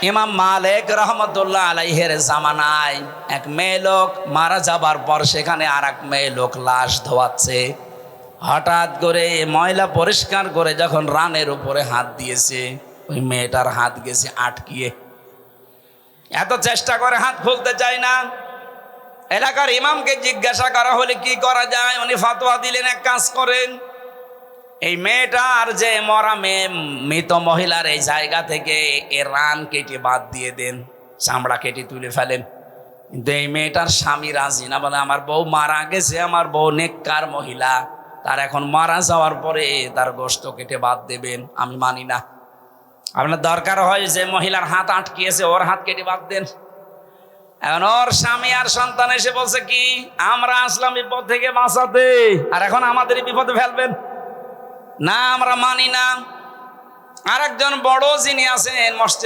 ইমাম মালিক রহমতুল্লাহ আলাইহের জামানায় এক মেয়ে লোক মারা যাবার পর সেখানে আর এক মেয়ে লোক লাশ ধোয়াচ্ছে। হঠাৎ করে ময়লা পরিষ্কার করে যখন রানের উপরে হাত দিয়েছে, ওই মেয়েটার হাত গেছে আটকিয়ে। এত চেষ্টা করে হাত খুলতে চায় না। এলাকার ইমামকে জিজ্ঞাসা করা হলে কি করা যায়, উনি ফতোয়া দিলেন, এক কাজ করেন, এই মেয়েটার যে মরা মেয়ে, মৃত মহিলার এই জায়গা থেকে এর রান কেটে বাদ দিয়ে দেন, চামড়া কেটে তুলে ফেলেন। কিন্তু এই মেয়েটার স্বামী রাজি না, বলে আমার বউ মারা গেছে, আমার বউ নেককার মহিলা, তার এখন মারা যাওয়ার পরে তার গোশত কেটে বাদ দেবেন, আমি মানি না। আপনার দরকার হয় যে মহিলার হাত আটকিয়েছে ওর হাত কেটে বাদ দেন। এখন ওর স্বামী আর সন্তান এসে বলছে কি, আমরা আসলাম বিপদ থেকে বাঁচাতে, আর এখন আমাদের বিপদে ফেলবেন না, আমরা মানি না। আরেকজন বড় যিনি আছেন মসজিদ